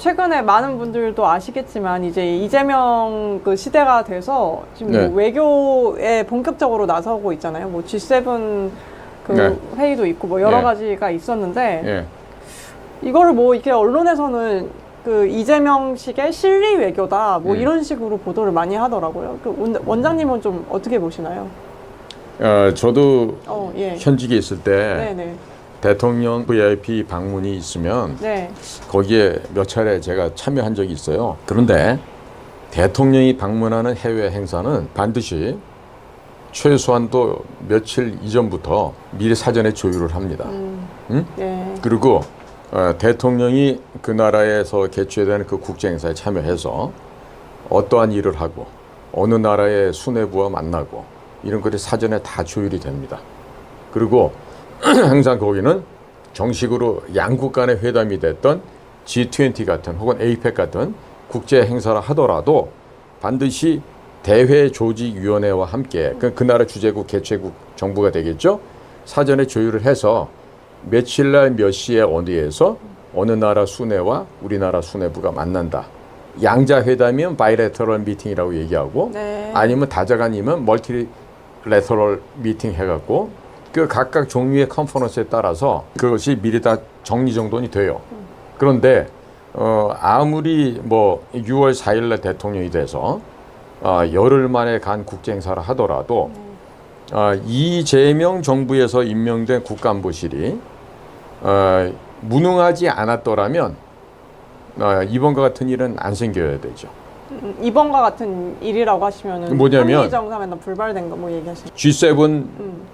최근에 많은 분들도 아시겠지만 이제 이재명 그 시대가 돼서 지금 뭐 외교에 본격적으로 나서고 있잖아요. 뭐 G7 그 회의도 있고 뭐 여러 가지가 있었는데 이거를 뭐 이렇게 언론에서는 그 이재명식의 실리 외교다 뭐 이런 식으로 보도를 많이 하더라고요. 그 원장님은 좀 어떻게 보시나요? 저도 현직에 있을 때 대통령 VIP 방문이 있으면 거기에 몇 차례 제가 참여한 적이 있어요. 그런데 대통령이 방문하는 해외 행사는 반드시 최소한도 며칠 이전부터 미리 사전에 조율을 합니다. 그리고 대통령이 그 나라에서 개최되는 그 국제 행사에 참여해서 어떠한 일을 하고 어느 나라의 수뇌부와 만나고 이런 것이 사전에 다 조율이 됩니다. 그리고 항상 거기는 정식으로 양국 간의 회담이 됐던 G20 같은 혹은 APEC 같은 국제 행사를 하더라도 반드시 대회조직위원회와 함께 그 나라 주재국 개최국 정부가 되겠죠. 사전에 조율을 해서 며칠날 몇 시에 어디에서 어느 나라 수뇌와 우리나라 수뇌부가 만난다. 양자회담이면 바이래터럴 미팅이라고 얘기하고 아니면 다자간이면 멀티래터럴 미팅 해갖고 그 각각 종류의 컨퍼런스에 따라서 그것이 미리 다 정리정돈이 돼요. 그런데 아무리 뭐 6월 4일날 대통령이 돼서 열흘 만에 간 국제행사를 하더라도 이재명 정부에서 임명된 국가안보실이 무능하지 않았더라면 이번과 같은 일은 안 생겨야 되죠. 이번과 같은 일이라고 하시면은 뭐냐면 한미 정상회담 불발된 거 뭐 얘기하시는 G7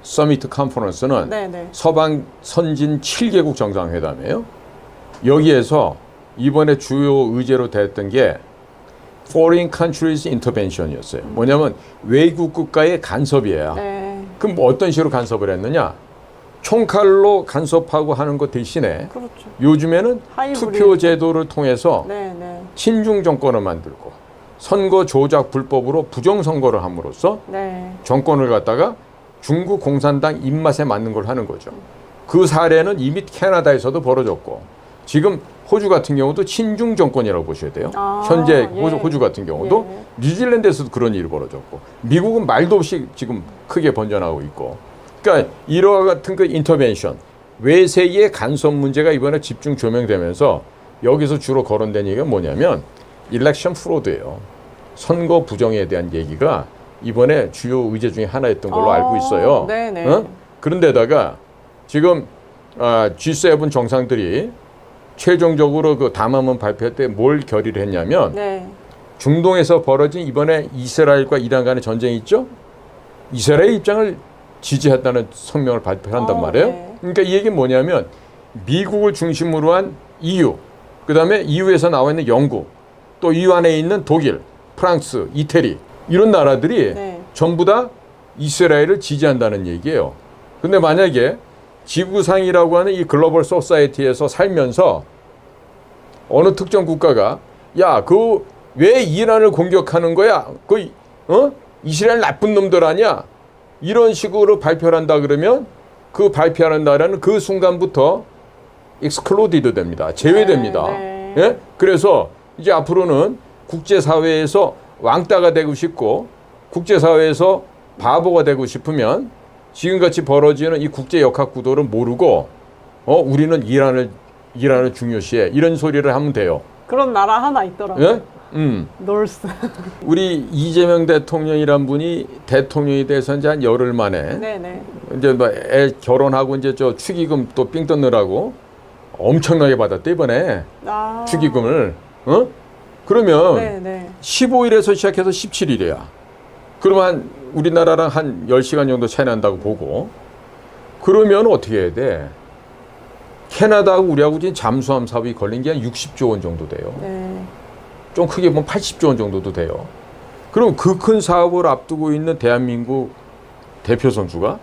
서미트 컨퍼런스는 서방 선진 7개국 정상회담이에요. 여기에서 이번에 주요 의제로 됐던 게 Foreign Countries Intervention이었어요. 뭐냐면 외국 국가의 간섭이에요. 그럼 뭐 어떤 식으로 간섭을 했느냐? 총칼로 간섭하고 하는 것 대신에 요즘에는 투표 제도를 통해서 친중 정권을 만들고 선거 조작 불법으로 부정선거를 함으로써 정권을 갖다가 중국 공산당 입맛에 맞는 걸 하는 거죠. 그 사례는 이미 캐나다에서도 벌어졌고 지금 호주 같은 경우도 친중 정권이라고 보셔야 돼요. 현재 호주 같은 경우도 뉴질랜드에서도 그런 일이 벌어졌고 미국은 말도 없이 지금 크게 번져나가고 있고 그러니까 이와 같은 그 인터벤션 외세의 간섭 문제가 이번에 집중 조명되면서 여기서 주로 거론된 얘기가 뭐냐면 일렉션 프로드예요. 선거 부정에 대한 얘기가 이번에 주요 의제 중에 하나였던 걸로 알고 있어요. 그런데다가 지금 G7 정상들이 최종적으로 그 담화문 발표 때 뭘 결의를 했냐면 중동에서 벌어진 이번에 이스라엘과 이란 간의 전쟁이 있죠. 이스라엘 입장을 지지했다는 성명을 발표한단 말이에요. 그러니까 이 얘기는 뭐냐면 미국을 중심으로 한 EU, 그 다음에 EU에서 나와 있는 영국, 또 EU 안에 있는 독일, 프랑스, 이태리 이런 나라들이 전부 다 이스라엘을 지지한다는 얘기예요. 근데 만약에 지구상이라고 하는 이 글로벌 소사이티에서 살면서 어느 특정 국가가 야, 그 왜 이란을 공격하는 거야? 그 이스라엘 나쁜 놈들 아니야? 이런 식으로 발표를 한다 그러면 그 발표하는 나라는 그 순간부터 excluded 됩니다. 제외됩니다. 예? 그래서 이제 앞으로는 국제사회에서 왕따가 되고 싶고 국제사회에서 바보가 되고 싶으면 지금같이 벌어지는 이 국제 역학 구도를 모르고 우리는 이란을 중요시해 이런 소리를 하면 돼요. 그런 나라 하나 있더라고요. 놀스. 우리 이재명 대통령이란 분이 대통령이 돼서 이제 한 열흘 만에 이제 뭐 애 결혼하고 이제 저 축의금 또 삥 뜯느라고 엄청나게 받았대 이번에 축의금을. 그러면 15일에서 시작해서 17일이야. 그러면 우리나라랑 한 10시간 정도 차이 난다고 보고 그러면 어떻게 해야 돼? 캐나다하고 우리하고 지금 잠수함 사업이 걸린 게 한 60조 원 정도 돼요. 좀 크게 보면 80조 원 정도도 돼요. 그럼 그 큰 사업을 앞두고 있는 대한민국 대표 선수가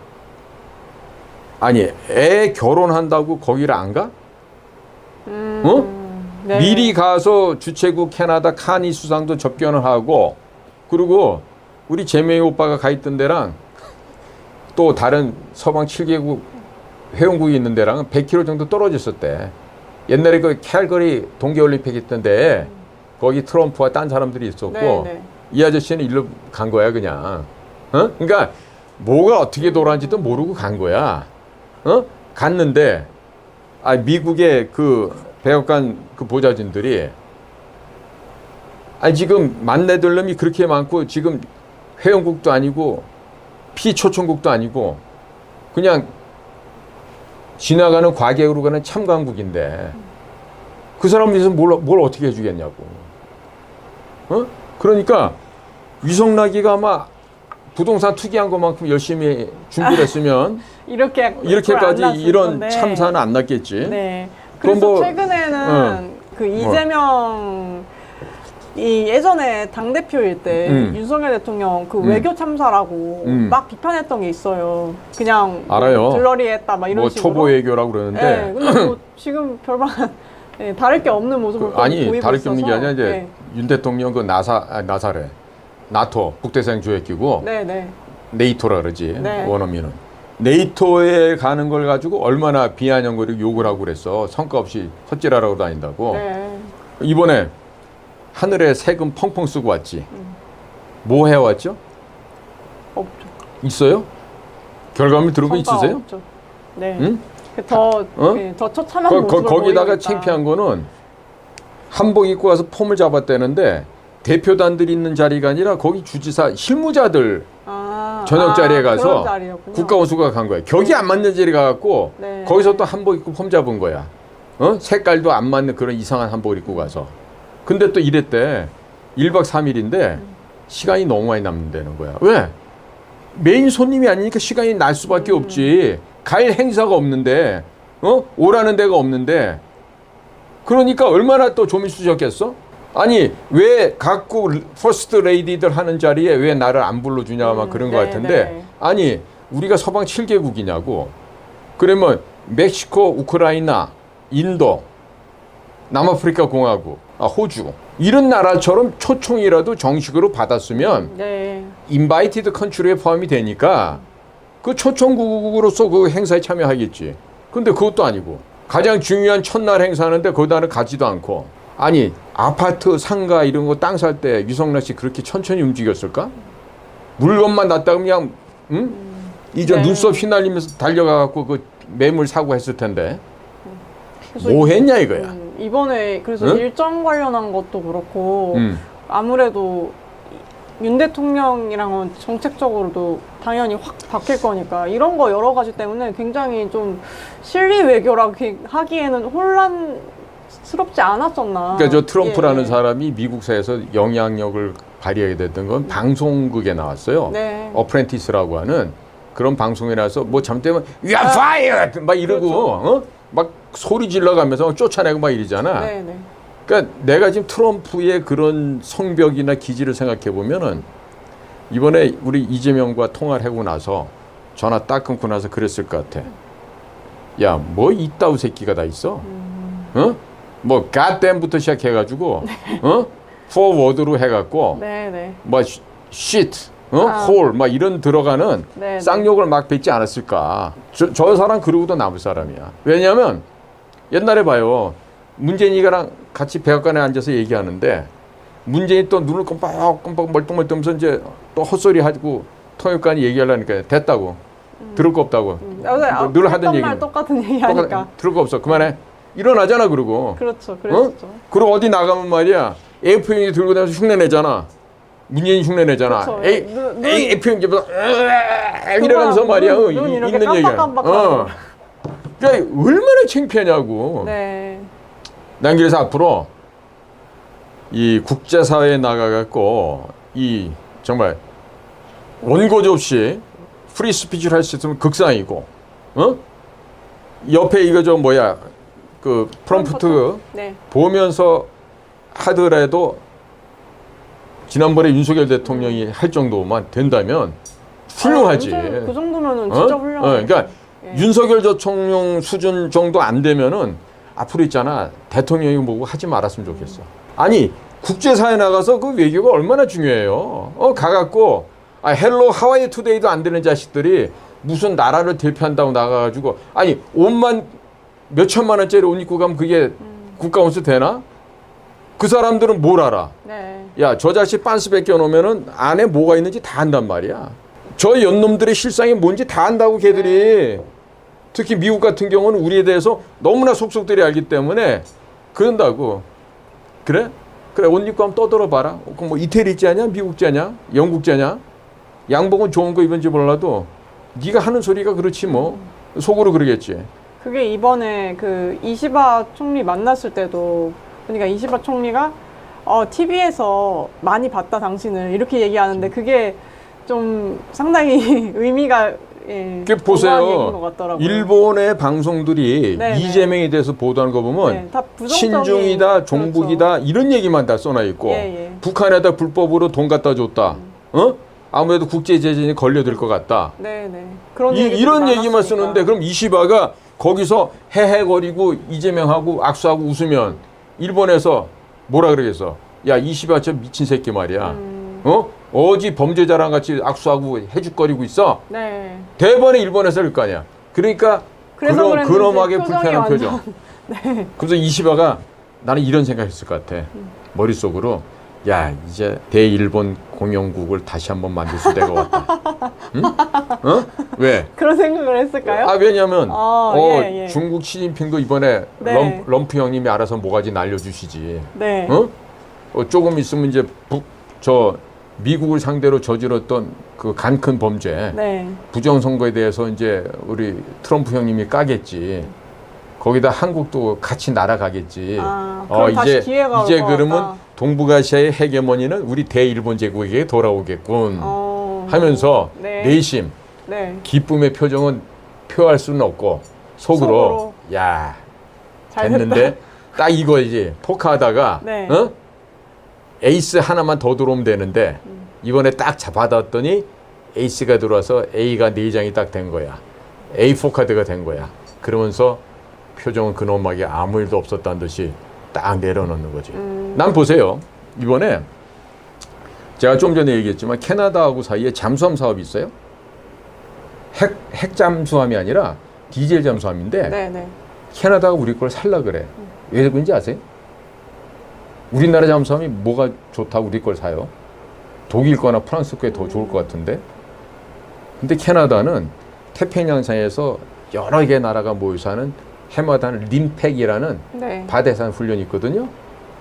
아니 애 결혼한다고 거기를 안 가? 미리 가서 주최국 캐나다 카니 수상도 접견을 하고 그리고 우리 재명이 오빠가 가 있던 데랑 또 다른 서방 7개국 회원국이 있는 데랑은 100km 정도 떨어졌었대. 옛날에 그 캘거리 동계올림픽 있던데 거기 트럼프와 딴 사람들이 있었고 네, 네. 이 아저씨는 일로 간 거야 그냥. 어? 그러니까 뭐가 어떻게 돌아간지도 모르고 간 거야. 어? 갔는데 미국의 그 백악관 그 보좌진들이 지금 만나들 놈이 그렇게 많고 지금 회원국도 아니고 피초청국도 아니고 그냥 지나가는 과객으로 가는 참관국인데 그 사람에서 뭘 어떻게 해주겠냐고. 어? 그러니까 위성락이가 아마 부동산 투기한 것만큼 열심히 준비를 했으면 이렇게까지 이런 건데. 참사는 안 났겠지. 네. 그래서 최근에는 그 이재명 이 예전에 당 대표일 때 윤석열 대통령 그 외교 참사라고 막 비판했던 게 있어요. 그냥 알아요. 들러리했다 막 이런 식으로. 초보 외교라고 그러는데. 네. 근데 뭐 지금 별반 다를 게 없는 모습을 보이고 다를 게 없는 게 아니라 이제 네. 윤 대통령 그 나사래 나토 북대서양 조약기구 네이토라 그러지 원어민은 네이토에 가는 걸 가지고 얼마나 비아냥거리고 욕을 하고 그랬어. 성과 없이 헛질하라고 다닌다고. 이번에 하늘에 세금 펑펑 쓰고 왔지. 뭐 해왔죠? 없죠. 있어요? 결과물 들어본 있으세요? 없죠. 네. 응? 더 처참한 모습을 거기다가 창피한 거는 한복 입고 가서 폼을 잡았다는데 대표단들이 있는 자리가 아니라 거기 주지사 실무자들 저녁 자리에 가서 국가원수가 간 거야. 격이 안 맞는 자리 가갖고 거기서 또 한복 입고 폼 잡은 거야. 어? 색깔도 안 맞는 그런 이상한 한복을 입고 가서. 근데 또 이랬대. 1박 3일인데 시간이 너무 많이 남는다는 거야. 왜? 메인 손님이 아니니까 시간이 날 수밖에 없지. 갈 행사가 없는데, 오라는 데가 없는데, 그러니까 얼마나 또 조미수셨겠어? 아니, 왜 각국 퍼스트 레이디들 하는 자리에 왜 나를 안 불러주냐, 막 그런 거 같은데, 아니, 우리가 서방 7개국이냐고. 그러면 멕시코, 우크라이나, 인도, 남아프리카 공화국, 호주, 이런 나라처럼 초청이라도 정식으로 받았으면, 인바이티드 컨트리에 포함이 되니까, 그 초청국으로서 그 행사에 참여하겠지. 근데 그것도 아니고 가장 중요한 첫날 행사하는데 거기다는 가지도 않고. 아니 아파트 상가 이런 거 땅 살 때 유성락 씨 그렇게 천천히 움직였을까? 물건만 놨다 그냥 이제 눈썹 휘날리면서 달려가갖고 그 매물 사고 했을 텐데 뭐 했냐 이거야. 이번에 그래서 일정 관련한 것도 그렇고 아무래도 윤 대통령이랑은 정책적으로도 당연히 확 바뀔 거니까 이런 거 여러 가지 때문에 굉장히 좀 실리 외교라고 하기에는 혼란스럽지 않았었나. 그러니까 저 트럼프라는 사람이 미국사에서 영향력을 발휘하게 됐던 건 방송국에 나왔어요. 어프렌티스라고 하는 그런 방송에 나와서 뭐 잘못되면 You are fired! 막 이러고 막 소리 질러가면서 쫓아내고 막 이러잖아. 그러니까 내가 지금 트럼프의 그런 성벽이나 기질을 생각해 보면은 이번에 우리 이재명과 통화를 하고 나서 전화 딱 끊고 나서 그랬을 것 같아. 야, 뭐 이따우 새끼가 다 있어? 뭐 goddamn부터 시작해가지고 forward로 해갖고 뭐 shit, hole 막 이런 들어가는 쌍욕을 막 뱉지 않았을까? 저 사람 그러고도 남을 사람이야. 왜냐하면 옛날에 봐요. 문재인이랑 같이 백악관에 앉아서 얘기하는데 문재인이 또 눈을 껌뻑껌뻑 멀뚱멀뚱하면서 이제 또 헛소리 하고 통역관이 얘기하려니까 됐다고. 들을 거 없다고. 늘 하던 얘기. 똑같은 얘기 하니까. 들을 거 없어. 그만해. 일어나잖아 그러고. 그렇죠. 그랬었죠. 그리고 어디 나가면 말이야. A4용지 들고 다니면서 흉내내잖아. 문재인 흉내내잖아. 그렇죠. A4용지 이러면서 말이야. 있는 얘기야. 그러니까 얼마나 창피하냐고. 난 그래서 앞으로 이 국제사회에 나가갖고 이 정말 원고지 없이 프리 스피치를 할 수 있으면 극상이고, 옆에 이거 저 뭐야 그 프롬프트 보면서 하더라도 지난번에 윤석열 대통령이 할 정도만 된다면 훌륭하지. 그 정도면은 진짜 훌륭하지. 그러니까 윤석열 대통령 수준 정도 안 되면은 앞으로 있잖아 대통령이 보고 하지 말았으면 좋겠어. 아니 국제사회 나가서 그 외교가 얼마나 중요해요. 가갖고 헬로 하와이 투데이도 안 되는 자식들이 무슨 나라를 대표한다고 나가가지고 아니 옷만 몇 천만 원짜리 옷 입고 가면 그게 국가 원수 되나? 그 사람들은 뭘 알아? 네. 야, 저 자식 빤스 벗겨놓으면은 안에 뭐가 있는지 다 안단 말이야. 저 연놈들의 실상이 뭔지 다 안다고 걔들이. 특히 미국 같은 경우는 우리에 대해서 너무나 속속들이 알기 때문에 그런다고. 그래? 그래, 옷 입고 한번 떠들어봐라. 그럼 뭐 이태리째냐, 미국째냐, 영국째냐? 양복은 좋은 거 입은지 몰라도 네가 하는 소리가 그렇지 뭐. 속으로 그러겠지. 그게 이번에 그 이시바 총리 만났을 때도 그러니까 이시바 총리가 TV에서 많이 봤다 당신을 이렇게 얘기하는데 그게 좀 상당히 의미가 보세요. 것 같더라고요. 일본의 방송들이 네네. 이재명에 대해서 보도하는 거 보면 네, 다 부정적인, 친중이다, 종북이다 그렇죠. 이런 얘기만 다 써놔 있고 예, 예. 북한에다 불법으로 돈 갖다 줬다. 아무래도 국제 제재에 걸려들 것 같다. 네네. 그런 이런 얘기만 많았으니까. 쓰는데 그럼 이시바가 거기서 헤헤거리고 이재명하고 악수하고 웃으면 일본에서 뭐라 그러겠어? 야, 이시바 저 미친 새끼 말이야. 어지 범죄자랑 같이 악수하고 해죽거리고 있어. 네. 대번에 일본에서 그럴 거 아니야. 그러니까 그놈하게 불편한 표정. 네. 그래서 이시바가 나는 이런 생각했을 것 같아. 머릿속으로 야, 이제 대일본 공영국을 다시 한번 만들 수도 왔다. 응? 왜? 그런 생각을 했을까요? 왜냐면 예, 예. 중국 시진핑도 이번에 네. 럼프 형님이 알아서 뭐가지 날려주시지. 네. 조금 있으면 이제 미국을 상대로 저질렀던 그 간 큰 범죄, 네. 부정선거에 대해서 이제 우리 트럼프 형님이 까겠지. 거기다 한국도 같이 날아가겠지. 그럼 다시 기회가 이제 올 그러면 같다. 동북아시아의 헤게모니는 우리 대일본 제국에게 돌아오겠군. 하면서 네. 내심 네. 기쁨의 표정은 표할 수는 없고 속으로 야, 잘 됐는데 됐다. 딱 이거지. 포카하다가 네. 에이스 하나만 더 들어오면 되는데 이번에 딱 받았더니 에이스가 들어와서 A가 4장이 딱 된 거야. A4 카드가 된 거야. 그러면서 표정은 그놈하게 아무 일도 없었다는 듯이 딱 내려놓는 거지. 난 보세요. 이번에 제가 좀 전에 얘기했지만 캐나다하고 사이에 잠수함 사업이 있어요. 핵 잠수함이 아니라 디젤 잠수함인데 네네. 캐나다가 우리 걸 살라 그래. 왜 그런지 아세요? 우리나라 잠수함이 뭐가 좋다고 우리 걸 사요? 독일 거나 프랑스 거에 더 좋을 것 같은데. 근데 캐나다는 태평양상에서 여러 개 나라가 모여서 하는 해마다 림팩이라는 네. 바다에서 하는 훈련이 있거든요.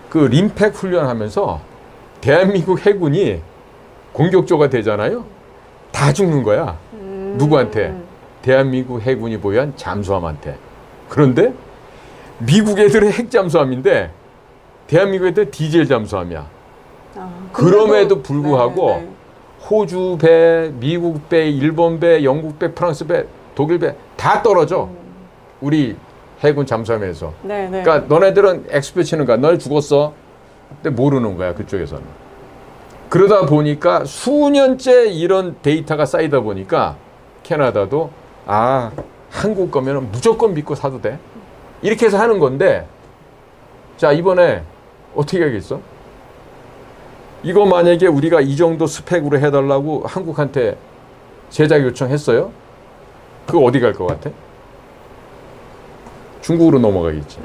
그 림팩 훈련하면서 대한민국 해군이 공격조가 되잖아요. 다 죽는 거야. 누구한테? 대한민국 해군이 보유한 잠수함한테. 그런데 미국 애들은 핵 잠수함인데 대한민국 애들은 디젤 잠수함이야. 그럼에도 불구하고 네네. 호주 배, 미국 배, 일본 배, 영국 배, 프랑스 배, 독일 배 다 떨어져. 우리 해군 잠수함에서. 네네. 그러니까 너네들은 엑스표 치는 거야. 널 죽었어. 근데 모르는 거야. 그쪽에서는. 그러다 보니까 수년째 이런 데이터가 쌓이다 보니까 캐나다도 한국 거면 무조건 믿고 사도 돼. 이렇게 해서 하는 건데 자, 이번에 어떻게 하겠어? 이거 만약에 우리가 이 정도 스펙으로 해달라고 한국한테 제작 요청했어요? 그거 어디 갈 것 같아? 중국으로 넘어가겠지.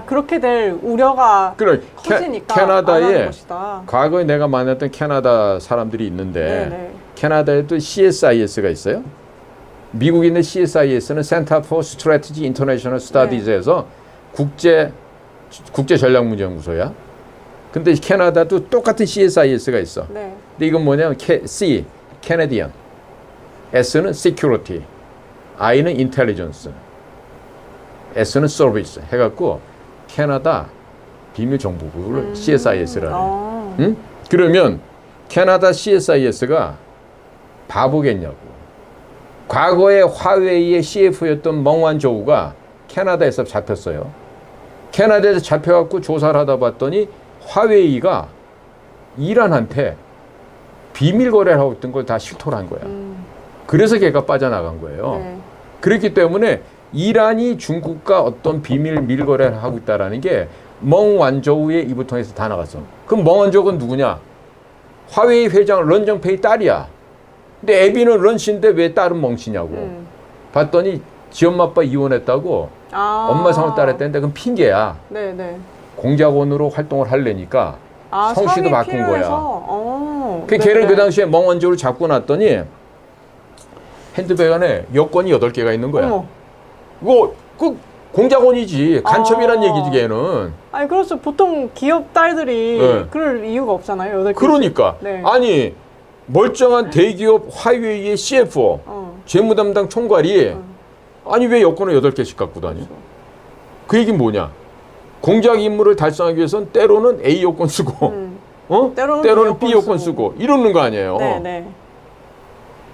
그렇게 될 우려가 그래, 커지니까 안 하는 캐나다에 것이다. 과거에 내가 만났던 캐나다 사람들이 있는데 네네. 캐나다에도 CSIS가 있어요. 미국에 있는 CSIS는 Center for Strategy International Studies에서 국제 전략문제연구소야. 근데 캐나다도 똑같은 CSIS가 있어. 네. 근데 이건 뭐냐면 C, Canadian, S는 Security, I는 Intelligence, S는 Service 해갖고 캐나다 비밀정보국을 CSIS라는. 응? 그러면 캐나다 CSIS가 바보겠냐고. 과거에 화웨이의 CF였던 멍완조우가 캐나다에서 잡혔어요. 캐나다에서 잡혀갖고 조사를 하다 봤더니 화웨이가 이란한테 비밀 거래를 하고 있던 걸 다 실토를 한 거야. 그래서 걔가 빠져나간 거예요. 네. 그렇기 때문에 이란이 중국과 어떤 비밀 밀거래를 하고 있다라는 게 멍완조우의 입을 통해서 다 나갔어. 그럼 멍완조우는 누구냐? 화웨이 회장 런정페이 딸이야. 근데 애비는 런씨인데 왜 딸은 멍씨냐고. 봤더니 지 엄마 아빠 이혼했다고 엄마 성을 따랐다는데 그건 핑계야. 네네. 공작원으로 활동을 하려니까 성씨도 바꾼 거야. 그 네네. 걔를 그 당시에 멍언적으로 잡고 놨더니 핸드백 안에 여권이 8개가 있는 거야. 어머. 이거 그 공작원이지. 간첩이란 얘기지 걔는. 아니 그렇죠. 보통 기업 딸들이 네. 그럴 이유가 없잖아요. 8개. 그러니까. 네. 아니 멀쩡한 대기업 화웨이의 CFO, 재무담당 총괄이 아니 왜 여권을 8개씩 갖고 다녀? 그렇죠. 그 얘기는 뭐냐? 공작 임무를 달성하기 위해서는 때로는 A 여권 쓰고 때로는 B 여권 쓰고 이러는 거 아니에요. 네네.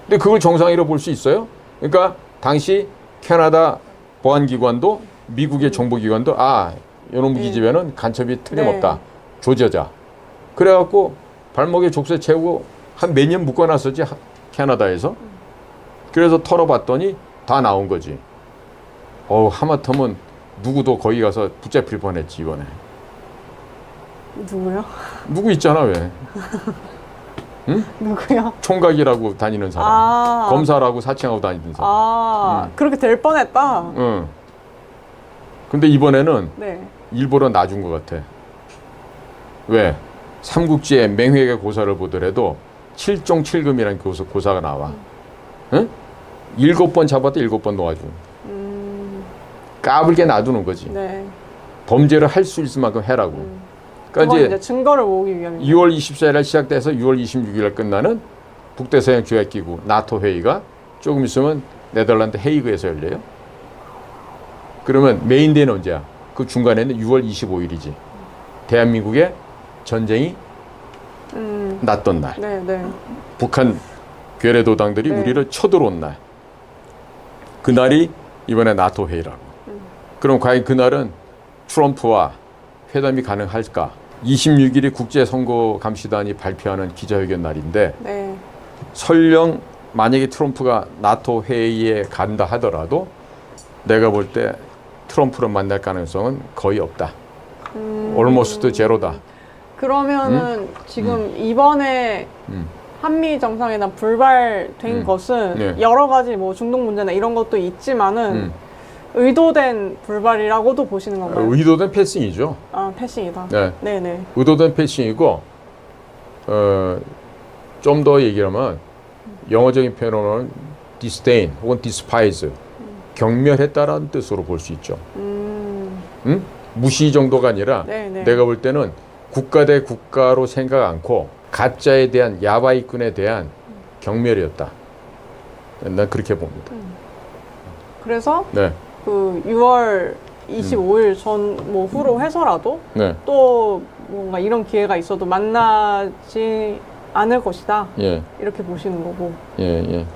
근데 그걸 정상이라고 볼 수 있어요? 그러니까 당시 캐나다 보안기관도 미국의 정보기관도 이놈 기집애는 간첩이 틀림없다. 네. 조져자. 그래갖고 발목에 족쇄 채우고 한 몇 년 묶어놨었지 캐나다에서. 그래서 털어봤더니 다 나온 거지. 하마터면 누구도 거기 가서 붙잡힐 뻔했지 이번에. 누구요? 누구 있잖아 왜? 응? 누구요? 총각이라고 다니는 사람, 검사라고 사칭하고 다니던 사람. 그렇게 될 뻔했다. 응. 근데 이번에는 네. 일부러 놔준 것 같아. 왜? 삼국지에 맹회계 고사를 보더라도 7종 7금이라는 고사가 나와. 응? 7번 잡았다 7번 놓아줘. 까불게 놔두는 거지. 네. 범죄를 할 수 있을 만큼 해라고. 그러니까 이제 증거를 모으기 위함입니다. 2월 24일 시작돼서 6월 26일 끝나는 북대서양 조약기구 나토 회의가 조금 있으면 네덜란드 헤이그에서 열려요. 그러면 메인 데이는 언제야? 그 중간에는 6월 25일이지. 대한민국의 전쟁이 났던 날. 네. 북한 괴뢰도당들이 우리를 쳐들어온 날. 그날이 이번에 나토 회의라고. 그럼 과연 그날은 트럼프와 회담이 가능할까? 26일이 국제선거감시단이 발표하는 기자회견 날인데 네. 설령 만약에 트럼프가 나토 회의에 간다 하더라도 내가 볼 때 트럼프를 만날 가능성은 거의 없다. almost 제로다. 그러면은 지금 이번에 한미 정상회담 불발된 것은 여러 가지 뭐 중동 문제나 이런 것도 있지만은 의도된 불발이라고도 보시는 건가요? 의도된 패싱이죠. 패싱이다. 네. 네네. 의도된 패싱이고 좀 더 얘기하면 영어적인 표현으로는 disdain 혹은 despise 경멸했다라는 뜻으로 볼 수 있죠. 응? 무시 정도가 아니라 네네. 내가 볼 때는 국가 대 국가로 생각 않고 가짜에 대한 야바이꾼에 대한 경멸이었다. 난 그렇게 봅니다. 그래서 네. 그 6월 25일 전 뭐 후로 해서라도 네. 또 뭔가 이런 기회가 있어도 만나지 않을 것이다. 예. 이렇게 보시는 거고. 예.